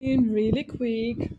really quick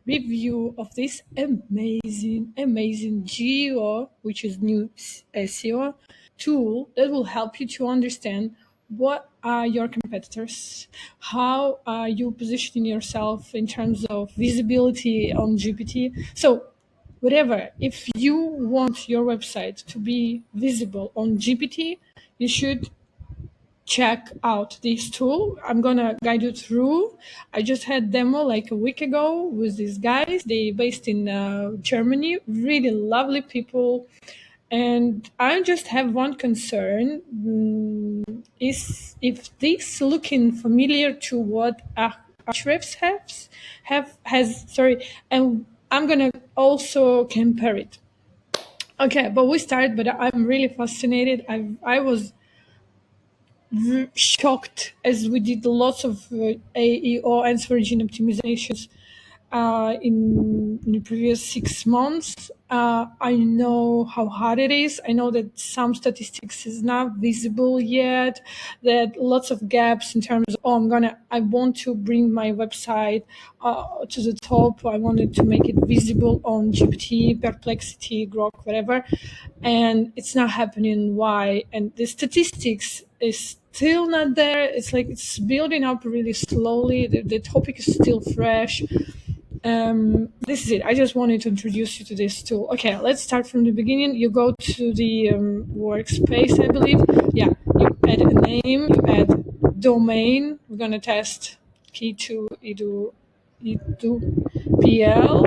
review of this amazing geo, which is new SEO tool that will help you to understand what are your competitors, how are you positioning yourself in terms of visibility on GPT. So whatever, if you want your website to be visible on GPT, you should check out this tool. I'm gonna guide you through. I just had demo like a week ago with these guys. They based in Germany, really lovely people. And I just have one concern, is if this looking familiar to what Ahrefs has, sorry, and I'm gonna also compare it. Okay, but we started, but I'm really fascinated. I was shocked as we did lots of AEO and search engine optimizations in the previous 6 months. I know how hard it is. I know that some statistics is not visible yet, that lots of gaps in terms of, I want to bring my website to the top. I wanted to make it visible on GPT, Perplexity, Grok, whatever. And it's not happening. Why? And the statistics is still not there. It's like it's building up really slowly. The topic is still fresh. This is it. I just wanted to introduce you to this tool. Okay, let's start from the beginning. You go to the workspace, I believe. Yeah, you add a name, you add domain. We're gonna test key2 edu pl.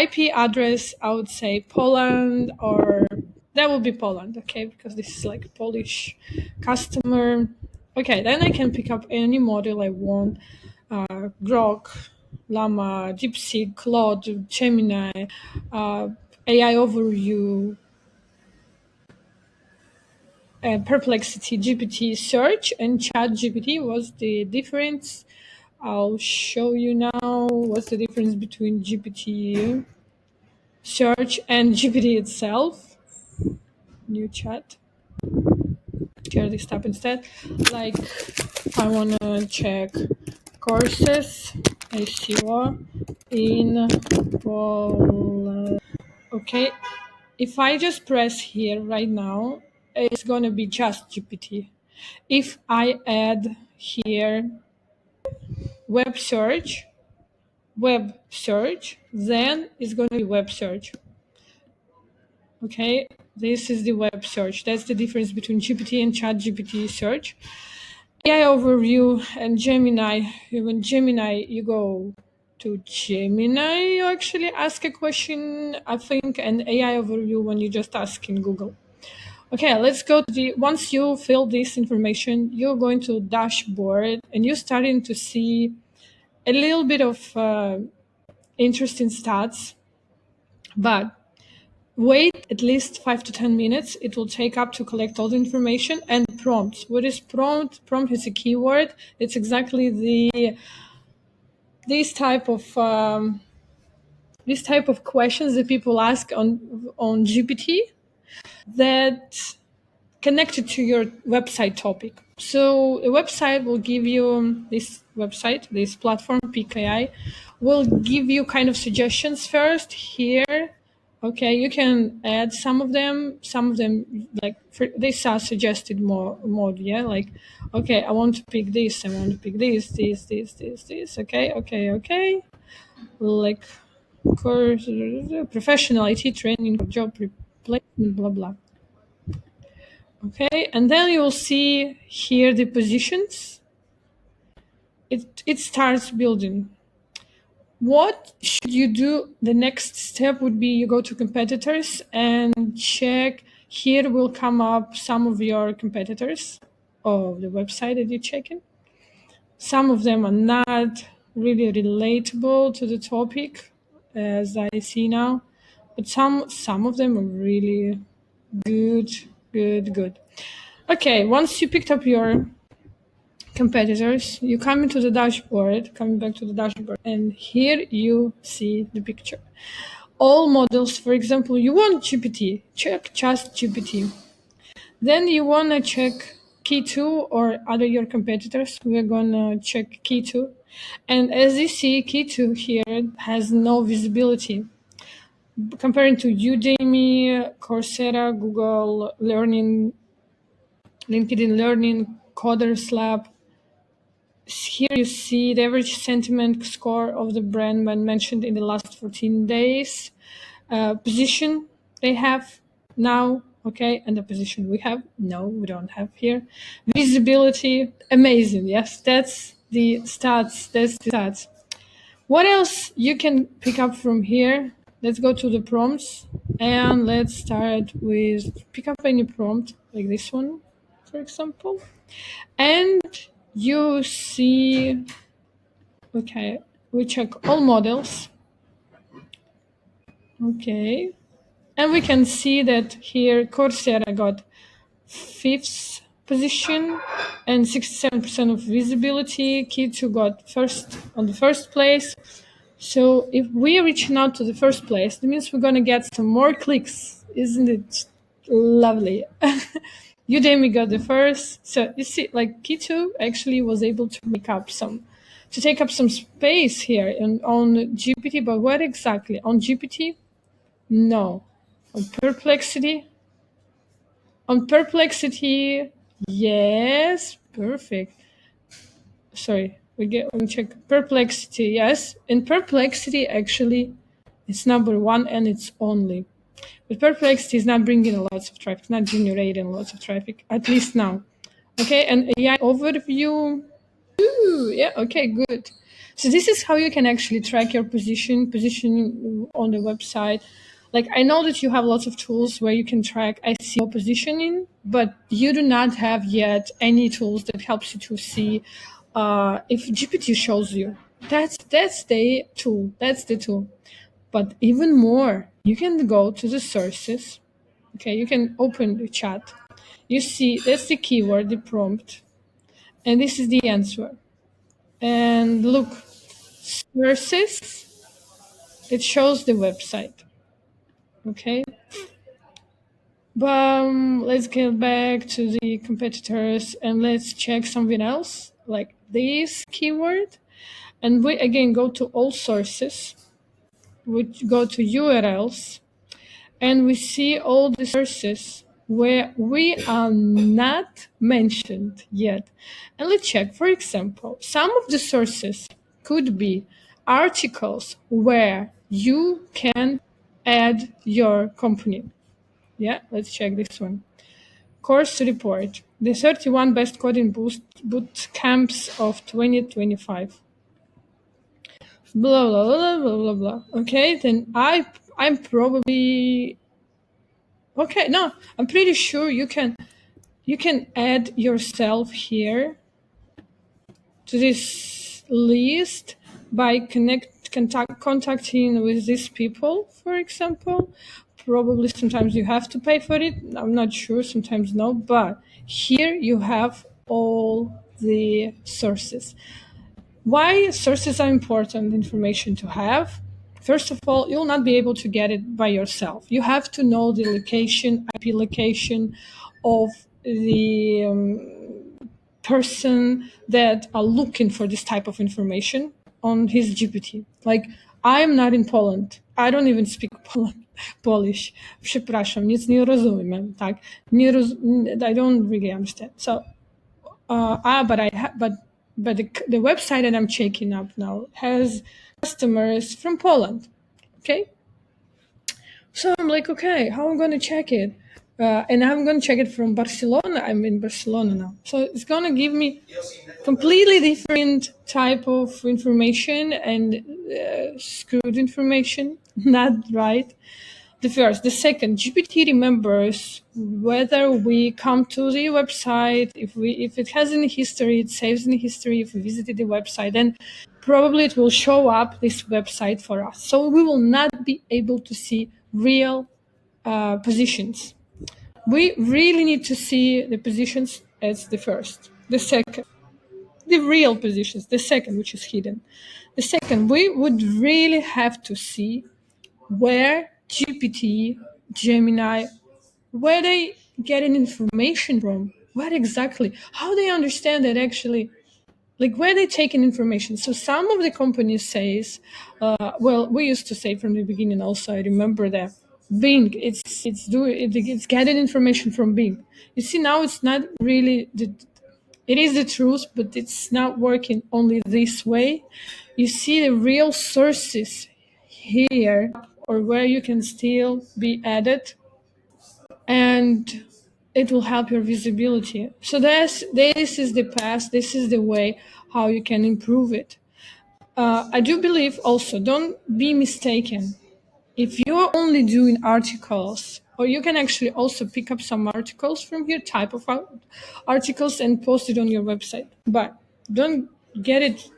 IP address, I would say Poland, or that would be Poland, okay, because this is like Polish customer. Okay, then I can pick up any model I want. Grok, Llama, DeepSeek, Claude, Gemini, AI Overview, Perplexity, GPT Search, and ChatGPT. What's the difference? I'll show you now what's the difference between GPT Search and GPT itself. New chat. Share this tab instead. Like, I want to check courses, SEO in Poland. Okay, if I just press here right now, it's going to be just GPT. If I add here web search, then it's going to be web search. Okay, this is the web search. That's the difference between GPT and ChatGPT search. AI overview and Gemini. When Gemini, you go to Gemini, you actually ask a question, I think, and AI overview when you just ask in Google. Okay, let's go to once you fill this information, you're going to dashboard and you're starting to see a little bit of interesting stats, but wait at least 5 to 10 minutes. It will take up to collect all the information. And prompts. What is prompt? Prompt is a keyword. It's exactly this type of questions that people ask on GPT that connected to your website topic. So a website will give you this platform, Peec.ai, will give you kind of suggestions first here. Okay, you can add some of them like these are suggested mode, yeah, like, okay, I want to pick this, okay, like course, professional IT training, job replacement, blah blah. Okay, and then you will see here the positions. It starts building. What should you do? The next step would be you go to competitors and check. Here will come up some of your competitors of the website that you're checking. Some of them are not really relatable to the topic, as I see now, but some of them are really good. Okay, once you picked up your competitors, you come into the dashboard, coming back to the dashboard, and here you see the picture. All models, for example, you want GPT, check just GPT. Then you want to check Key2 or other your competitors. We're going to check Key2. And as you see, Key2 here has no visibility. Comparing to Udemy, Coursera, Google Learning, LinkedIn Learning, Coders Lab, here you see the average sentiment score of the brand when mentioned in the last 14 days, position they have now, okay, and the position we have, no, we don't have here. Visibility, amazing, yes, that's the stats. What else you can pick up from here? Let's go to the prompts and let's start with pick up any prompt like this one, for example. And you see, okay, we check all models. Okay. And we can see that here Coursera got 5th position and 67% of visibility. Key2 got first on the first place. So if we are reaching out to the first place, that means we're going to get some more clicks. Isn't it lovely? Udemy got the first. So you see, like Key2 actually was able to take up some space here on GPT, but what exactly? On GPT? No. On Perplexity? On Perplexity, yes, perfect. Sorry, we check Perplexity, yes. In Perplexity, actually, it's number one and it's only. But Perplexity is not bringing lots of traffic, not generating lots of traffic, at least now. Okay, and AI overview. Ooh, yeah, okay, good. So this is how you can actually track your position on the website. Like I know that you have lots of tools where you can track SEO positioning, but you do not have yet any tools that helps you to see if GPT shows you. That's the tool. That's the tool. But even more, you can go to the sources. Okay, you can open the chat. You see that's the keyword, the prompt, and this is the answer. And look, sources, it shows the website. Okay. But let's get back to the competitors and let's check something else like this keyword. And we again go to all sources, we go to URLs, and we see all the sources where we are not mentioned yet. And let's check, for example, some of the sources could be articles where you can add your company. Yeah, let's check this one. Course report, the 31 best coding boot camps of 2025. Blah, blah, blah, blah, blah, blah. Okay, then I'm probably okay, no, I'm pretty sure you can add yourself here to this list by contacting with these people, for example. Probably sometimes you have to pay for it. I'm not sure, sometimes no, but here you have all the sources. Why sources are important information to have? First of all, you'll not be able to get it by yourself. You have to know the location, IP location of the person that are looking for this type of information on his GPT. Like, I'm not in Poland. I don't even speak Polish. Przepraszam, nic nie rozumiem, tak? I don't really understand. So, but the website that I'm checking up now has customers from Poland. Okay, so I'm like, okay, how am I gonna check it? And I'm gonna check it from Barcelona. I'm in Barcelona now, so it's gonna give me completely different type of information and screwed information. Not right. The first. The second, GPT remembers whether we come to the website, if it has any history, it saves any history. If we visited the website, then probably it will show up this website for us. So we will not be able to see real positions. We really need to see the positions as the first. The second, the real positions. The second, which is hidden. The second, we would really have to see where GPT, Gemini, where they getting information from, what exactly, how they understand that actually like where they take in information. So some of the companies says, well, we used to say from the beginning also, I remember that Bing, it's getting information from Bing. You see, now it's not really it is the truth, but it's not working only this way. You see the real sources here, or where you can still be added, and it will help your visibility. So this is the path, this is the way how you can improve it. I do believe also, don't be mistaken. If you're only doing articles, or you can actually also pick up some articles from your type of articles and post it on your website. But don't get it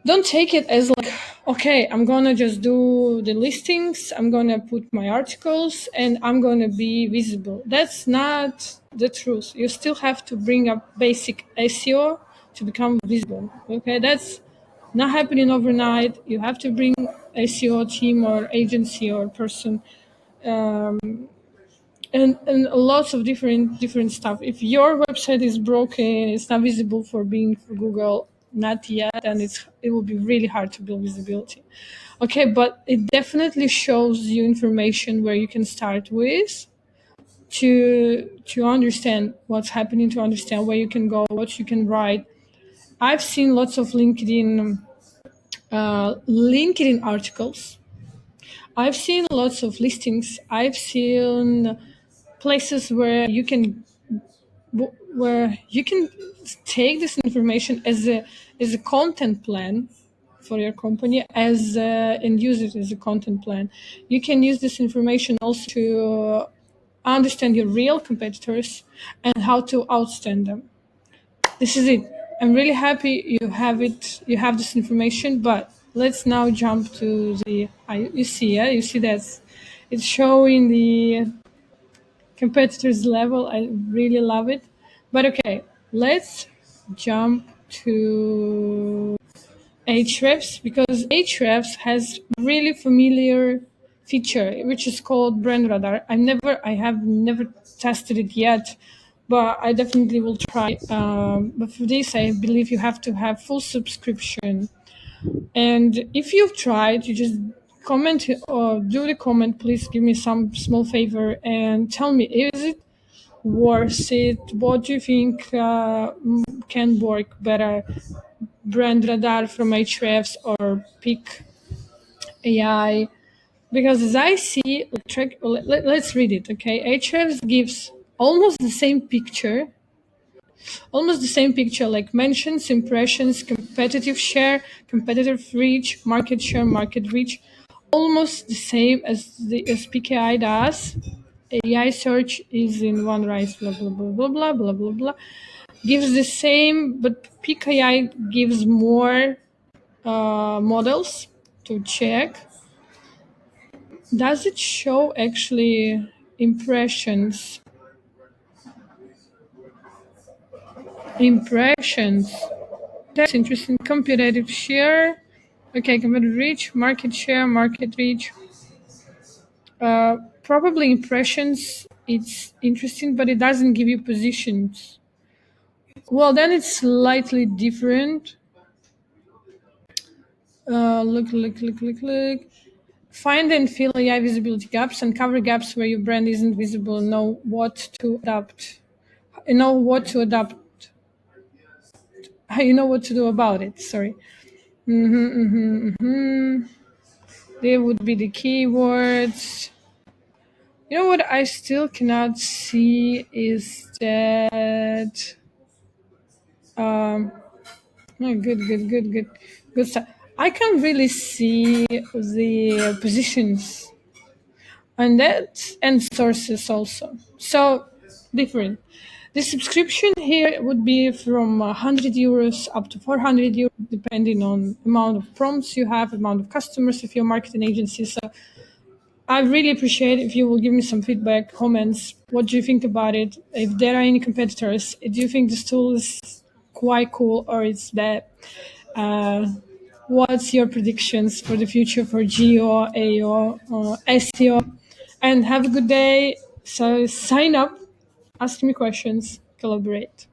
don't take it as like, okay, I'm gonna just do the listings, I'm gonna put my articles, and I'm gonna be visible. That's not the truth. You still have to bring up basic SEO to become visible. Okay, that's not happening overnight. You have to bring SEO team or agency or person, and lots of different stuff. If your website is broken, it's not visible for being for Google, not yet, and it will be really hard to build visibility. Okay, but it definitely shows you information where you can start with to understand what's happening, to understand where you can go, what you can write. I've seen lots of LinkedIn articles. I've seen lots of listings. I've seen places where you can take this information as a content plan for your company, and use it as a content plan. You can use this information also to understand your real competitors and how to outstand them. This is it. I'm really happy you have this information, but let's now jump to the you see that it's showing the competitors level. I really love it. But okay, let's jump to Ahrefs, because Ahrefs has really familiar feature which is called brand radar. I have never tested it yet, but I definitely will try. But for this, I believe you have to have full subscription. And if you've tried, you just comment or do the comment. Please give me some small favor and tell me, is it worth it? What do you think can work better, brand radar from Ahrefs or Peec.ai? Because as I see, let's read it. Okay, Ahrefs gives almost the same picture, like mentions, impressions, competitive share, competitive reach, market share, market reach, almost the same as Peec.ai does. AI search is in one rise, blah blah blah blah blah blah blah blah. Gives the same, but Peec.ai gives more models to check. Does it show actually impressions? Impressions. That's interesting. Competitive share. Okay, competitive reach, market share, market reach. Probably impressions. It's interesting, but it doesn't give you positions. Well, then it's slightly different. Look. Find and fill AI visibility gaps, uncover gaps where your brand isn't visible, know what to adapt. You know what to adapt. You know what to do about it. Sorry. There would be the keywords. You know what I still cannot see is that. No, good stuff. I can't really see the positions and that, and sources also. So different. The subscription here would be from 100 euros up to 400 euros, depending on amount of prompts you have, amount of customers if you're a marketing agency. So I really appreciate if you will give me some feedback, comments. What do you think about it? If there are any competitors, do you think this tool is quite cool or it's bad? What's your predictions for the future for GEO, AO, or SEO? And have a good day. So sign up, ask me questions, collaborate.